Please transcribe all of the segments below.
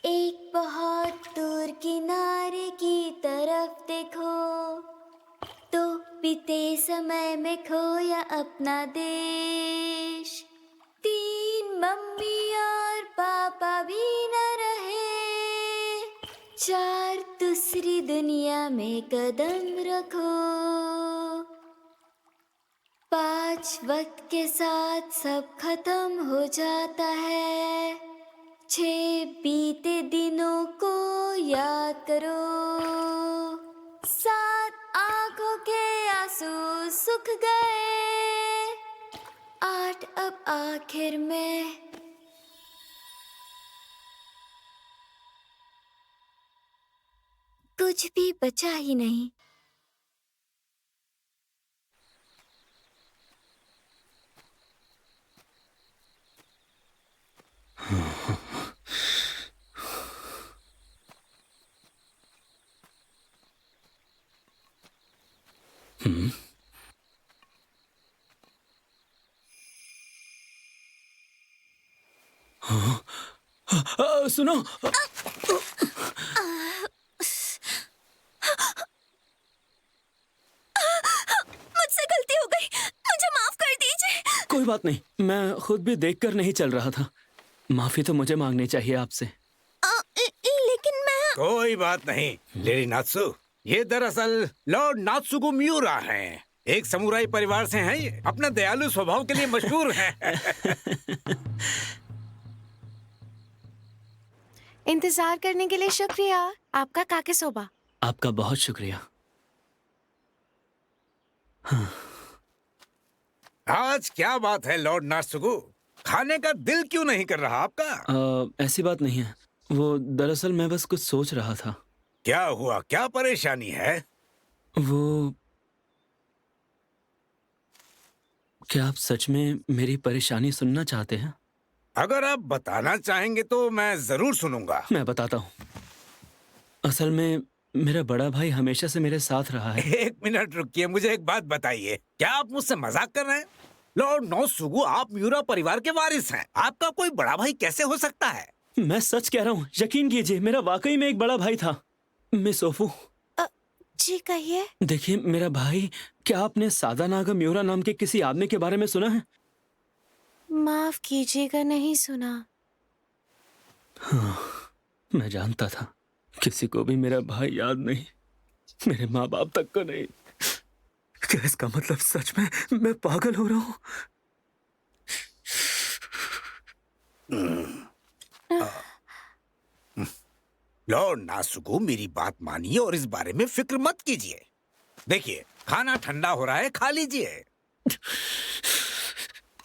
एक बहुत दूर किनारे की तरफ देखो, तो बीते समय में खोया अपना देश। 3 मम्मी और पापा भी न रहे, 4 दूसरी दुनिया में कदम रखो। 5 वक्त के साथ सब खत्म हो जाता है, 6 बीते दिनों को याद करो। 7 आंखों के आंसू सूख गए, 8 अब आखिर में कुछ भी बचा ही नहीं। सुनो। मुझसे गलती हो गई, मुझे माफ कर दीजिए। कोई बात नहीं, मैं खुद भी देखकर नहीं चल रहा था। माफी तो मुझे मांगनी चाहिए आपसे। लेकिन मैं कोई बात नहीं लेडी नात्सु, ये दरअसल लॉर्ड नात्सुगु मियूरा हैं। एक समुराई परिवार से हैं ये, अपने दयालु स्वभाव के लिए मशहूर हैं। इंतजार करने के लिए शुक्रिया। आपका काके सोबा। आपका बहुत शुक्रिया। आज क्या बात है लॉर्ड नात्सुगु, खाने का दिल क्यों नहीं कर रहा आपका? ऐसी बात नहीं है, वो दरअसल मैं बस कुछ सोच रहा था। क्या हुआ, क्या परेशानी है? वो क्या आप सच में मेरी परेशानी सुनना चाहते हैं? अगर आप बताना चाहेंगे तो मैं जरूर सुनूंगा। मैं बताता हूँ। असल में मेरा बड़ा भाई हमेशा से मेरे साथ रहा है। एक मिनट रुकिए, मुझे एक बात बताइए, क्या आप मुझसे मजाक कर रहे हैं? लॉर्ड नात्सुगु, आप मियूरा परिवार के वारिस हैं, आपका कोई बड़ा भाई कैसे हो सकता है? मैं सच कह रहा हूँ, यकीन कीजिए, मेरा वाकई में एक बड़ा भाई था। मिस ओफू, जी कहिए। देखिए मेरा भाई, क्या आपने सादानागा मियूरा नाम के किसी आदमी के बारे में सुना है? माफ कीजिएगा, नहीं सुना। मैं जानता था, किसी को भी मेरा भाई याद नहीं, मेरे माँ बाप तक को नहीं। क्या इसका मतलब सच में मैं पागल हो रहा हूँ? लॉर्ड नात्सुगु, मेरी बात मानिए और इस बारे में फिक्र मत कीजिए। देखिए, खाना ठंडा हो रहा है, खा लीजिए।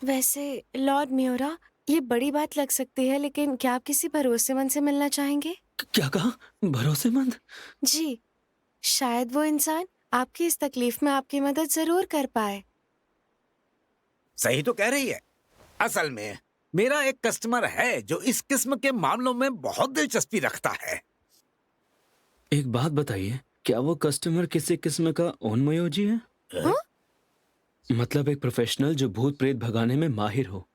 वैसे लॉर्ड मियोरा, ये बड़ी बात लग सकती है, लेकिन क्या आप किसी भरोसेमंद से मिलना चाहेंगे? क्या कहा? भरोसेमंद? जी, शायद वो इंसान आपकी इस तकलीफ में आपकी मदद जरूर कर पाए। सही तो कह रही है। असल में मेरा एक कस्टमर है जो इस किस्म के मामलों में बहुत दिलचस्पी रखता है। एक बात बताइए, क्या वो कस्टमर किसी किस्म का ओनमयोजी है? हाँ? मतलब एक प्रोफेशनल जो भूत प्रेत भगाने में माहिर हो।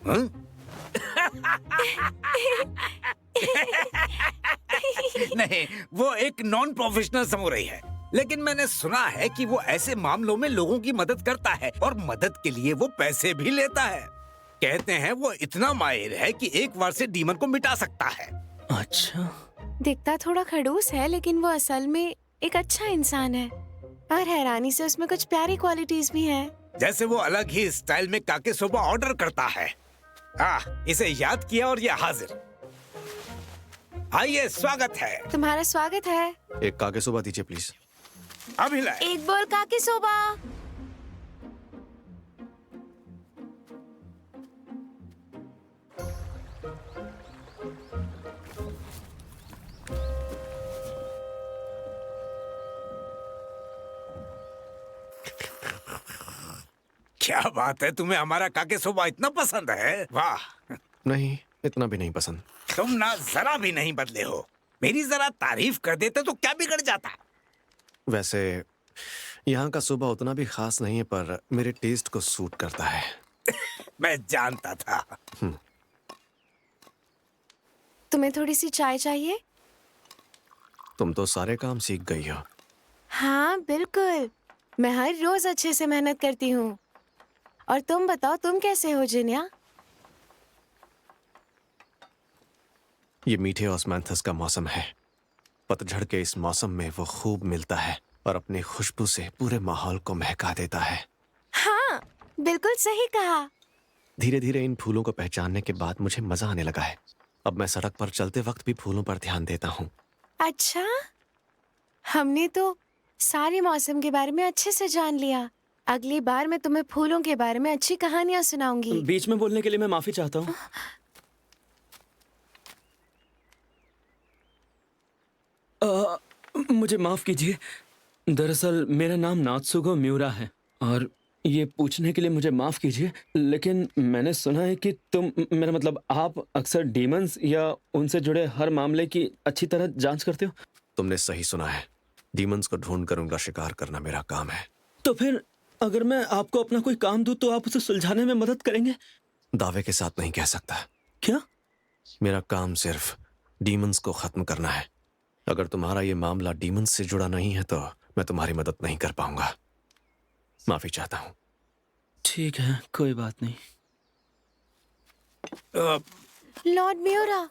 हाँ? नहीं, वो एक नॉन प्रोफेशनल समुराई है, लेकिन मैंने सुना है कि वो ऐसे मामलों में लोगों की मदद करता है और मदद के लिए वो पैसे भी लेता है। कहते हैं वो इतना माहिर है कि एक बार से डीमन को मिटा सकता है। अच्छा, दिखता थोड़ा खड़ूस है, लेकिन वो असल में एक अच्छा इंसान है और हैरानी से उसमें कुछ प्यारी क्वालिटीज भी हैं। जैसे वो अलग ही स्टाइल में काके सोबा ऑर्डर करता है। इसे याद किया और ये हाजिर। आइए, स्वागत है। तुम्हारा स्वागत है। एक काके सोबा दीजिए प्लीज। अभी लाए। एक बोल काके सोबा। क्या बात है, तुम्हें हमारा काके सोबा इतना पसंद है? वाह, नहीं, इतना भी नहीं पसंद। तुम ना जरा भी नहीं बदले हो। मेरी जरा तारीफ कर देते तो क्या बिगड़ जाता। वैसे यहाँ का सुबह उतना भी खास नहीं है, पर मेरे टेस्ट को सूट करता है। मैं जानता था। तुम्हें थोड़ी सी चाय चाहिए? तुम तो सारे काम सीख गई हो। हाँ बिल्कुल, मैं हर रोज अच्छे से मेहनत करती हूँ। और तुम बताओ, तुम कैसे हो जिन्या? ये मीठे ऑस्मैंथस का मौसम है। पतझड़ के इस मौसम में वो खूब मिलता है और अपनी खुशबू से पूरे माहौल को महका देता है। हाँ, बिल्कुल सही कहा। धीरे धीरे इन फूलों को पहचानने के बाद मुझे मजा आने लगा है। अब मैं सड़क पर चलते वक्त भी फूलों पर ध्यान देता हूँ। अच्छा, हमने तो सारे मौसम के बारे में अच्छे से जान लिया। अगली बार मैं तुम्हें फूलों के बारे में अच्छी कहानियां सुनाऊंगी। बीच में बोलने के लिए मैं माफी चाहता हूँ। मुझे माफ कीजिए। दरअसल मेरा नाम नात्सुगो म्यूरा है और ये पूछने के लिए मुझे माफ कीजिए, लेकिन मैंने सुना है कि तुम, मेरा मतलब आप अक्सर डीमंस या उनसे जुड़े हर मामले की अच्छी तरह जांच करते हो। तुमने सही सुना है। डीमंस को ढूंढ कर उनका शिकार करना मेरा काम है। तो फिर अगर मैं आपको अपना कोई काम दूं तो आप उसे सुलझाने में मदद करेंगे? दावे के साथ नहीं कह सकता। क्या? मेरा काम सिर्फ डीमंस को खत्म करना है। अगर तुम्हारा ये मामला डीमंस से जुड़ा नहीं है तो मैं तुम्हारी मदद नहीं कर पाऊंगा। माफी चाहता हूँ। ठीक है, कोई बात नहीं। लॉर्ड म्यूरा,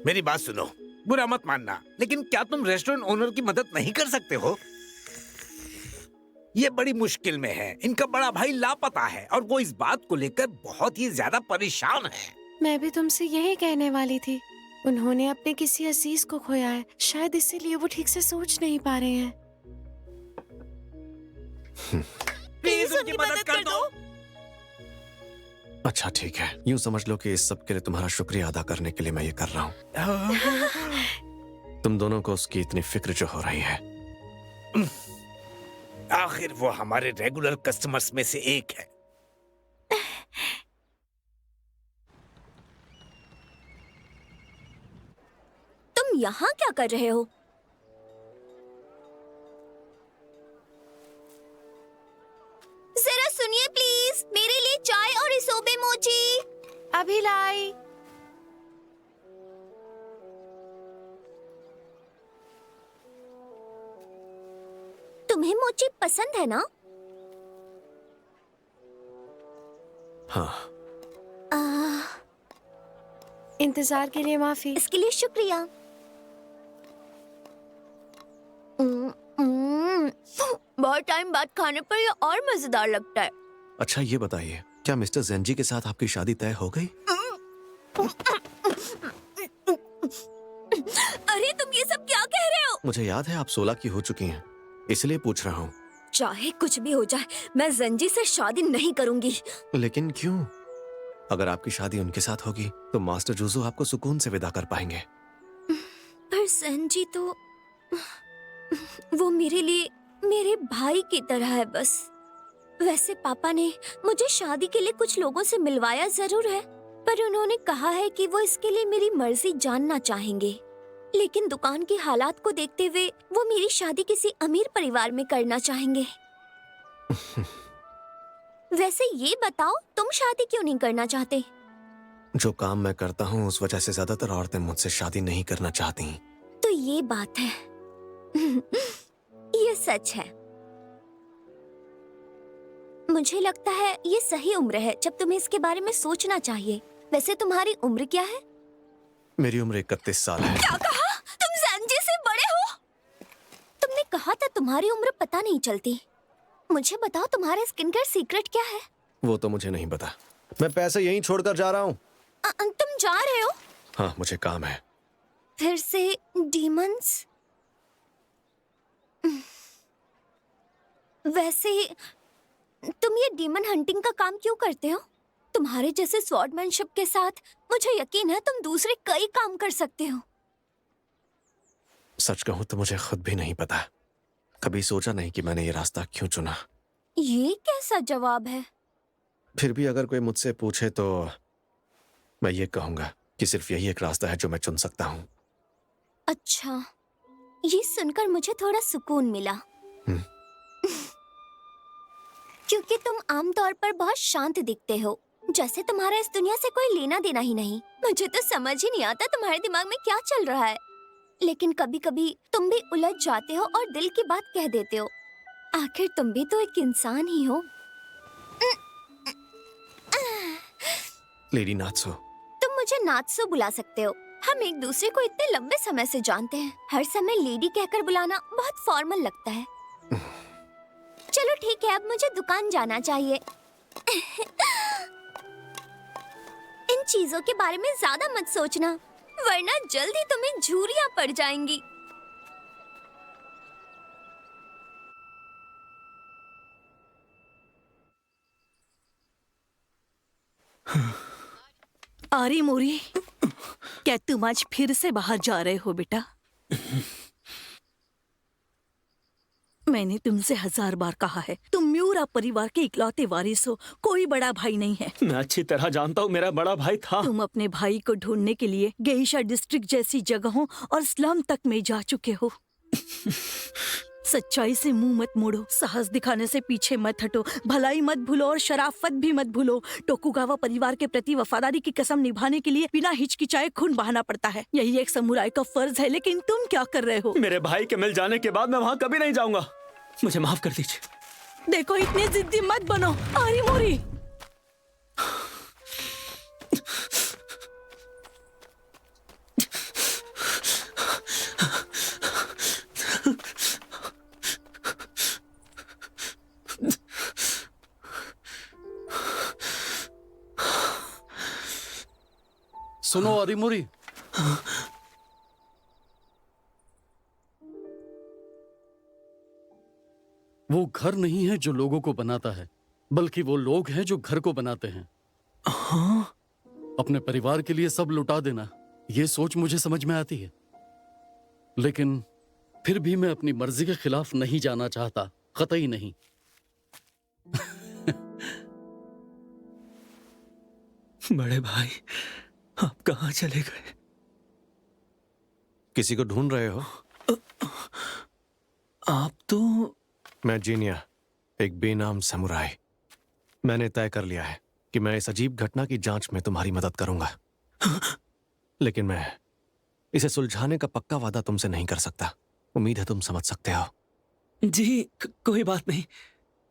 मेरी बात सुनो, बुरा मत मानना, लेकिन क्या तुम रेस्टोरेंट ओनर की मदद नहीं कर सकते हो? ये बड़ी मुश्किल में है। इनका बड़ा भाई लापता है और वो इस बात को लेकर बहुत ही ज्यादा परेशान है। मैं भी तुमसे यही कहने वाली थी। उन्होंने अपने किसी अजीज को खोया है, शायद इसीलिए वो ठीक से सोच नहीं पा रहे हैं। प्लीज उनकी मदद कर दो। अच्छा ठीक है, यूं समझ लो कि इस सब के लिए तुम्हारा शुक्रिया अदा करने के लिए मैं ये कर रहा हूँ। तुम दोनों को उसकी इतनी फिक्र जो हो रही है। आखिर वो हमारे रेगुलर कस्टमर्स में से एक है। तुम यहाँ क्या कर रहे हो? जरा सुनिए प्लीज, मेरे लिए चाय और इसोबे मोची। अभी लाई। तुम्हें मोची पसंद है ना? हाँ, इंतजार के लिए माफी। इसके लिए शुक्रिया। बहुत टाइम बाद खाने पर ये और मजेदार लगता है। अच्छा ये बताइए, क्या मिस्टर ज़ेंजी के साथ आपकी शादी तय हो गई? अरे तुम ये सब क्या कह रहे हो? मुझे याद है आप 16 की हो चुकी हैं, इसलिए पूछ रहा हूँ। चाहे कुछ भी हो जाए, मैं ज़ंजी से शादी नहीं करूंगी। लेकिन क्यों? अगर आपकी शादी उनके साथ होगी तो मास्टर जूजो आपको सुकून से विदा कर पाएंगे। पर ज़ंजी तो वो मेरे लिए मेरे भाई की तरह है बस। वैसे पापा ने मुझे शादी के लिए कुछ लोगों से मिलवाया जरूर है, पर उन्होंने कहा है कि वो इसके लिए मेरी मर्जी जानना चाहेंगे। लेकिन दुकान की हालात को देखते हुए वो मेरी शादी किसी अमीर परिवार में करना चाहेंगे। वैसे ये बताओ, तुम शादी क्यों नहीं करना चाहते? जो काम मैं करता हूँ उस वजह से ज्यादातर औरतें मुझसे शादी नहीं करना चाहती। तो ये बात है। ये सच है। मुझे लगता है ये सही उम्र है जब तुम्हें इसके बारे में सोचना चाहिए। वैसे तुम्हारी उम्र क्या है? मेरी उम्र 31 साल है। क्या कहा? तुम ज़ंजी से बड़े हो? तुमने कहा था तुम्हारी उम्र पता नहीं चलती। मुझे बताओ, तुम्हारा स्किन केयर सीक्रेट क्या है? वो तो मुझे नहीं पता। मैं पैसे यहीं छोड़कर जा रहा हूँ। तुम जा रहे हो? हाँ, मुझे काम है। फिर से डीमंस? वैसे तुम ये डीमन हंटिंग का काम क्यों करते हो? तुम्हारे जैसे स्वॉर्डमैनशिप के साथ मुझे यकीन है तुम दूसरे कई काम कर सकते हो। सच कहूँ तो मुझे खुद भी नहीं पता। कभी सोचा नहीं कि मैंने ये रास्ता क्यों चुना। ये कैसा जवाब है? फिर भी अगर कोई मुझसे पूछे तो मैं ये कहूंगा कि सिर्फ यही एक रास्ता है जो मैं चुन सकता हूँ। अच्छा, ये सुनकर मुझे थोड़ा सुकून मिला। हम्म। क्योंकि तुम आमतौर पर बहुत शांत दिखते हो, जैसे तुम्हारा इस दुनिया से कोई लेना देना ही नहीं। मुझे तो समझ ही नहीं आता तुम्हारे दिमाग में क्या चल रहा है, लेकिन कभी कभी तुम भी उलझ जाते हो और दिल की बात कह देते हो। आखिर तुम भी तो एक इंसान ही हो। लेडी नात्सो, तुम मुझे नात्सो बुला सकते हो। हम एक दूसरे को इतने लंबे समय से जानते हैं, हर समय लेडी कहकर बुलाना बहुत फॉर्मल लगता है। चलो ठीक है, अब मुझे दुकान जाना चाहिए। इन चीजों के बारे में ज्यादा मत सोचना, वरना जल्द ही तुम्हें झुर्रियां पड़ जाएंगी। आरी मोरी, क्या तुम आज फिर से बाहर जा रहे हो बेटा? मैंने तुमसे 1000 बार कहा है, तुम म्यूरा परिवार के इकलौते वारिस हो, कोई बड़ा भाई नहीं है। मैं अच्छी तरह जानता हूँ मेरा बड़ा भाई था। तुम अपने भाई को ढूंढने के लिए गेइशा डिस्ट्रिक्ट जैसी जगहों और स्लम तक में जा चुके हो। सच्चाई से मुंह मत मोड़ो, साहस दिखाने से पीछे मत हटो, भलाई मत भूलो और शराफत भी मत भूलो। टोकुगावा परिवार के प्रति वफादारी की कसम निभाने के लिए बिना हिचकिचाए खून बहाना पड़ता है। यही एक समुराई का फर्ज है, लेकिन तुम क्या कर रहे हो? मेरे भाई के मिल जाने के बाद मैं वहाँ कभी नहीं जाऊंगा। मुझे माफ कर दीजिए। देखो, इतनी जिद्दी मत बनो आरी मोरी। सुनो आरिमोरी, वो घर नहीं है जो लोगों को बनाता है, बल्कि वो लोग हैं जो घर को बनाते हैं। हाँ? अपने परिवार के लिए सब लुटा देना, ये सोच मुझे समझ में आती है, लेकिन फिर भी मैं अपनी मर्जी के खिलाफ नहीं जाना चाहता, कतई नहीं। बड़े भाई, आप कहाँ चले गए? किसी को ढूंढ रहे हो? आप तो... मैं जीनिया, एक बेनाम समुराई। मैंने तय कर लिया है कि मैं इस अजीब घटना की जांच में तुम्हारी मदद करूंगा, लेकिन मैं इसे सुलझाने का पक्का वादा तुमसे नहीं कर सकता। उम्मीद है तुम समझ सकते हो। जी, कोई बात नहीं।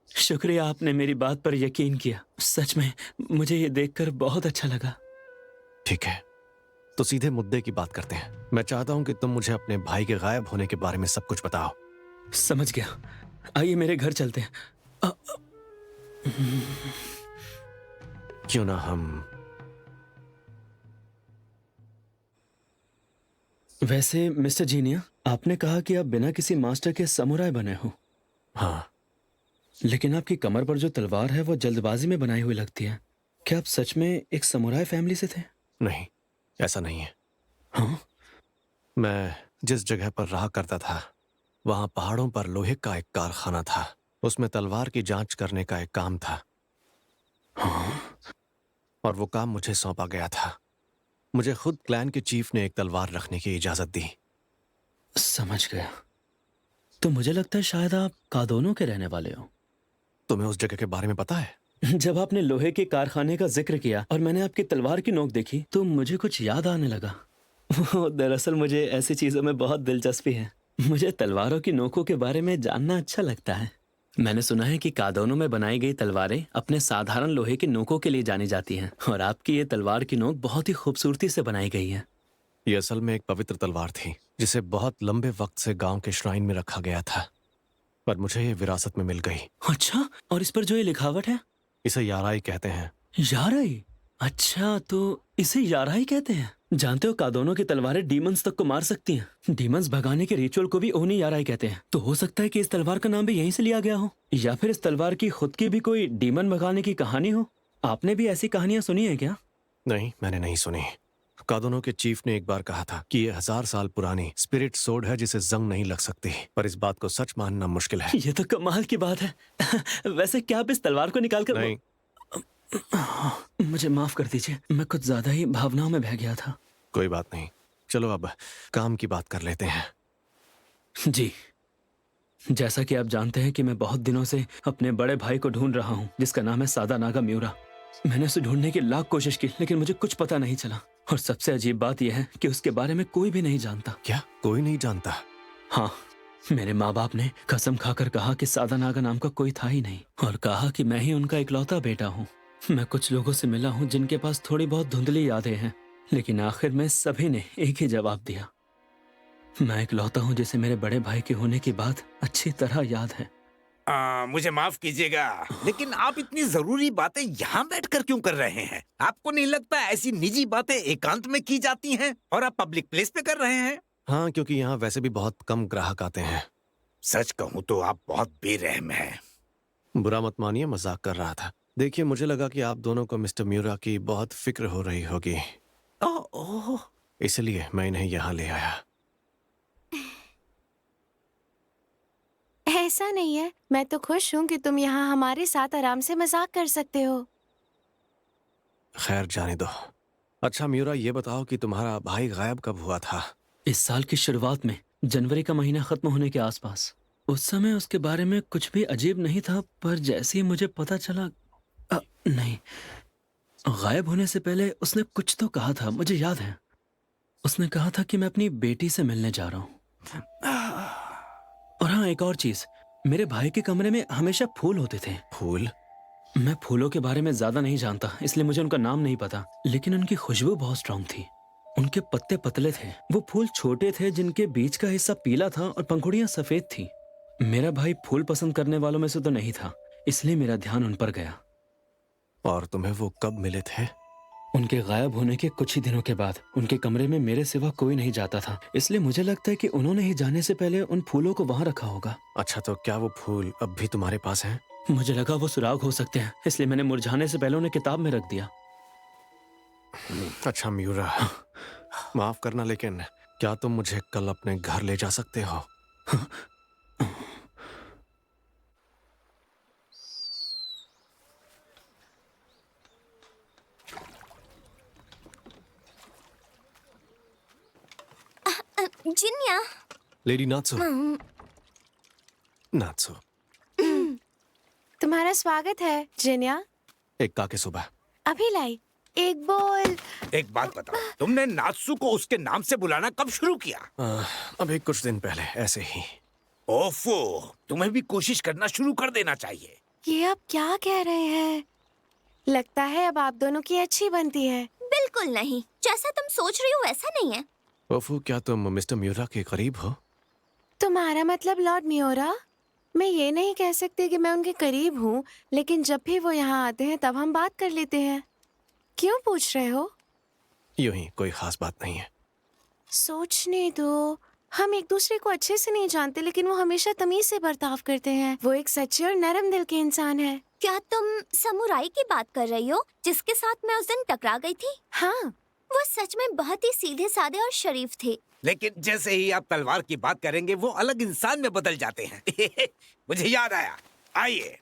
शुक्रिया, आपने मेरी बात पर यकीन किया। सच में मुझे ये देखकर बहुत अच्छा लगा। ठीक है, तो सीधे मुद्दे की बात करते हैं। मैं चाहता हूं कि तुम मुझे अपने भाई के गायब होने के बारे में सब कुछ बताओ। समझ गया। आइए मेरे घर चलते हैं। क्यों ना हम... वैसे मिस्टर जीनिया, आपने कहा कि आप बिना किसी मास्टर के समुराई बने हो। हाँ, लेकिन आपकी कमर पर जो तलवार है वो जल्दबाजी में बनाई हुई लगती है। क्या आप सच में एक समुराई फैमिली से थे? नहीं, ऐसा नहीं है। हाँ? मैं जिस जगह पर रहा करता था, वहां पहाड़ों पर लोहे का एक कारखाना था। उसमें तलवार की जांच करने का एक काम था। हाँ? और वो काम मुझे सौंपा गया था। मुझे खुद क्लैन के चीफ ने एक तलवार रखने की इजाजत दी। समझ गया। तो मुझे लगता है शायद आप कादोनो के रहने वाले हो। तुम्हें उस जगह के बारे में पता है? जब आपने लोहे के कारखाने का जिक्र किया और मैंने आपकी तलवार की नोक देखी तो मुझे कुछ याद आने लगा। दरअसल मुझे ऐसी चीजों में बहुत दिलचस्पी है। मुझे तलवारों की नोकों के बारे में जानना अच्छा लगता है। मैंने सुना है कि कादोनो में बनाई गई तलवारें अपने साधारण लोहे की नोकों के लिए जानी जाती हैं, और आपकी ये तलवार की नोक बहुत ही खूबसूरती से बनाई गई है। ये असल में एक पवित्र तलवार थी जिसे बहुत लंबे वक्त से गांव के श्राइन में रखा गया था, पर मुझे ये विरासत में मिल गई। अच्छा, और इस पर जो ये लिखावट है? इसे याराई कहते हैं। याराई? अच्छा, तो इसे याराई कहते हैं। जानते हो, कादोनो की तलवारें डीमंस तक को मार सकती हैं। डीमंस भगाने के रिचुअल को भी ओनी याराई कहते हैं। तो हो सकता है कि इस तलवार का नाम भी यहीं से लिया गया हो, या फिर इस तलवार की खुद की भी कोई डीमन भगाने की कहानी हो। आपने भी ऐसी कहानियां सुनी है क्या? नहीं, मैंने नहीं सुनी। कादोनो के चीफ ने एक बार कहा था कि ये 1000 साल पुरानी स्पिरिट सोड है जिसे जंग नहीं लग सकती, पर इस बात को सच मानना मुश्किल है। ये तो कमाल की बात है। वैसे क्या आप इस तलवार को निकाल कर... नहीं, मुझे माफ कर दीजिए, मैं कुछ ज्यादा ही भावनाओं में बह गया था। कोई बात नहीं, चलो अब काम की बात कर लेते हैं। जी, जैसा कि आप जानते हैं कि मैं बहुत दिनों से अपने बड़े भाई को ढूंढ रहा हूँ, जिसका नाम है सादानागा म्यूरा। मैंने उसे ढूंढने की लाख कोशिश की, लेकिन मुझे कुछ पता नहीं चला। और सबसे अजीब बात यह है कि उसके बारे में कोई भी नहीं जानता। क्या कोई नहीं जानता? हाँ, मेरे माँ बाप ने कसम खाकर कहा कि सादानागा नाम का कोई था ही नहीं, और कहा कि मैं ही उनका इकलौता बेटा हूँ। मैं कुछ लोगों से मिला हूँ जिनके पास थोड़ी बहुत धुंधली यादें हैं, लेकिन आखिर में सभी ने एक ही जवाब दिया। मैं इकलौता हूँ जिसे मेरे बड़े भाई के होने की बात अच्छी तरह याद है। मुझे माफ कीजिएगा, लेकिन आप इतनी जरूरी बातें यहाँ बैठकर क्यों कर रहे हैं? आपको नहीं लगता ऐसी निजी बातें एकांत में की जाती हैं और आप पब्लिक प्लेस पे कर रहे हैं? हाँ, क्योंकि यहाँ वैसे भी बहुत कम ग्राहक आते हैं। सच कहूँ तो आप बहुत बेरहम हैं। बुरा मत मानिए, मजाक कर रहा था। देखिए, मुझे लगा कि आप दोनों को मिस्टर म्यूरा की बहुत फिक्र हो रही होगी, ओह, इसलिए मैं इन्हें यहाँ ले आया। ऐसा नहीं है, मैं तो खुश हूँ कि तुम यहाँ हमारे साथ आराम से मजाक कर सकते हो। खैर, जाने दो। अच्छा म्यूरा, ये बताओ कि तुम्हारा भाई गायब कब हुआ था? इस साल की शुरुआत में, जनवरी का महीना खत्म होने के आसपास। उस समय उसके बारे में कुछ भी अजीब नहीं था, पर जैसे ही मुझे पता चला, नहीं, गायब होने से पहले उसने कुछ तो कहा था, मुझे याद है। उसने कहा था कि मैं अपनी बेटी से मिलने जा रहा हूँ। और हाँ, एक और चीज, मेरे भाई के कमरे में हमेशा फूल होते थे। फूल? मैं फूलों के बारे में ज्यादा नहीं जानता, इसलिए मुझे उनका नाम नहीं पता, लेकिन उनकी खुशबू बहुत स्ट्रांग थी। उनके पत्ते पतले थे, वो फूल छोटे थे जिनके बीच का हिस्सा पीला था और पंखुड़ियां सफेद थी। मेरा भाई फूल पसंद करने वालों में से तो नहीं था, इसलिए मेरा ध्यान उन पर गया। और तुम्हें वो कब मिले थे? उनके गायब होने के कुछ ही दिनों के बाद उनके कमरे में मेरे सिवा कोई नहीं जाता था, इसलिए मुझे लगता है कि उन्होंने ही जाने से पहले उन फूलों को वहां रखा होगा। अच्छा, तो क्या वो फूल अब भी तुम्हारे पास हैं? मुझे लगा वो सुराग हो सकते हैं, इसलिए मैंने मुरझाने से पहले उन्हें किताब में रख दिया। अच्छा म्यूरा, माफ करना, लेकिन क्या तुम मुझे कल अपने घर ले जा सकते हो? जिन्या, लेडी नात्सु। नात्सु, तुम्हारा स्वागत है जिन्या। एक काके सुबह। अभी लाई, एक बोल। एक बात बताओ, तुमने नात्सु को उसके नाम से बुलाना कब शुरू किया? अभी कुछ दिन पहले, ऐसे ही। ओफो, तुम्हें भी कोशिश करना शुरू कर देना चाहिए। ये आप क्या कह रहे हैं? लगता है अब आप दोनों की अच्छी बनती है। बिल्कुल नहीं, जैसा तुम सोच रही हो वैसा नहीं है। ओफू, क्या तुम मिस्टर म्यूरा के करीब हो? तुम्हारा मतलब लॉर्ड म्यूरा? मैं ये नहीं कह सकती कि मैं उनके करीब हूँ, लेकिन जब भी वो यहाँ आते हैं तब हम बात कर लेते हैं। क्यों पूछ रहे हो? यूं ही, कोई खास बात नहीं है। सोचने दो, हम एक दूसरे को अच्छे से नहीं जानते, लेकिन वो हमेशा तमीज से बर्ताव करते हैं। वो एक सच्चे और नरम दिल के इंसान है। क्या तुम समुराई की बात कर रही हो जिसके साथ मैं उस दिन टकरा गई थी? हाँ, वो सच में बहुत ही सीधे साधे और शरीफ थे। लेकिन जैसे ही आप तलवार की बात करेंगे वो अलग इंसान में बदल जाते हैं। मुझे याद आया, आइए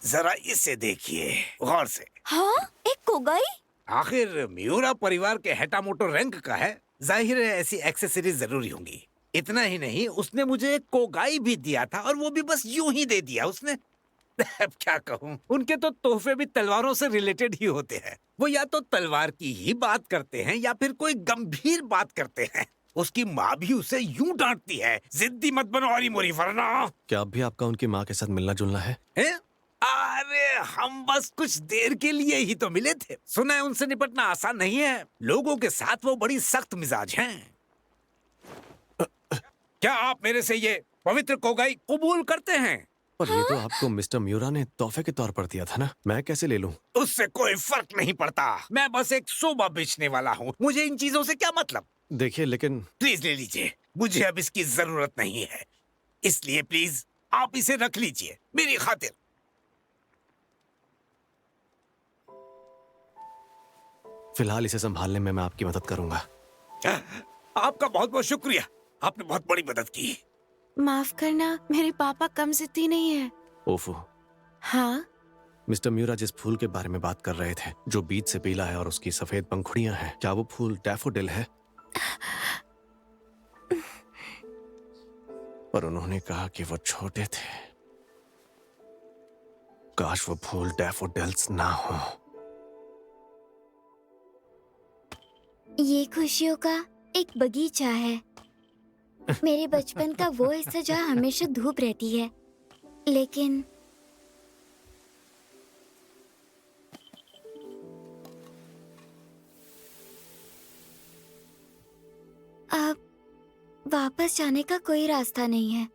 जरा इसे देखिए गौर से। हाँ, एक कोगाई? आखिर म्यूरा परिवार के हेटामोटो रैंक का है, जाहिर है ऐसी एक्सेसरीज जरूरी होंगी। इतना ही नहीं, उसने मुझे एक कोगाई भी दिया था, और वो भी बस यूं ही दे दिया उसने। अब क्या कहूँ, उनके तो तोहफे भी तलवारों से रिलेटेड ही होते हैं। वो या तो तलवार की ही बात करते हैं या फिर कोई गंभीर बात करते हैं। उसकी माँ भी उसे यूं डांटती है, जिद्दी मत बनो और मोरी वरना। क्या अब भी आपका उनकी माँ के साथ मिलना जुलना है? अरे हम बस कुछ देर के लिए ही तो मिले थे। सुना है उनसे निपटना आसान नहीं है। लोगों के साथ वो बड़ी सख्त मिजाज हैं। क्या आप मेरे से ये पवित्र कोगाई कबूल करते हैं? और ये तो आपको मिस्टर म्यूरा ने तोहफे के तौर पर दिया था ना, मैं कैसे ले लूं? उससे कोई फर्क नहीं पड़ता। मैं बस एक शोभा बेचने वाला हूँ, मुझे इन चीजों से क्या मतलब। देखिए, लेकिन प्लीज ले लीजिए, मुझे अब इसकी जरूरत नहीं है, इसलिए प्लीज आप इसे रख लीजिए मेरी खातिर। फिलहाल इसे संभालने में मैं आपकी मदद करूंगा। आपका बहुत बहुत शुक्रिया, आपने बहुत बड़ी मदद की। माफ करना, मेरे पापा कम जिद्दी नहीं है। ओफो, हाँ, मिस्टर म्यूरा जिस फूल के बारे में बात कर रहे थे, जो बीज से पीला है और उसकी सफेद पंखुड़ियां हैं, क्या वो फूल डैफोडिल है? पर उन्होंने कहा कि वो छोटे थे। काश वो फूल डैफोडिल्स ना हो। ये खुशियों का एक बगीचा है, मेरे बचपन का वो हिस्सा जहाँ हमेशा धूप रहती है, लेकिन अब वापस जाने का कोई रास्ता नहीं है।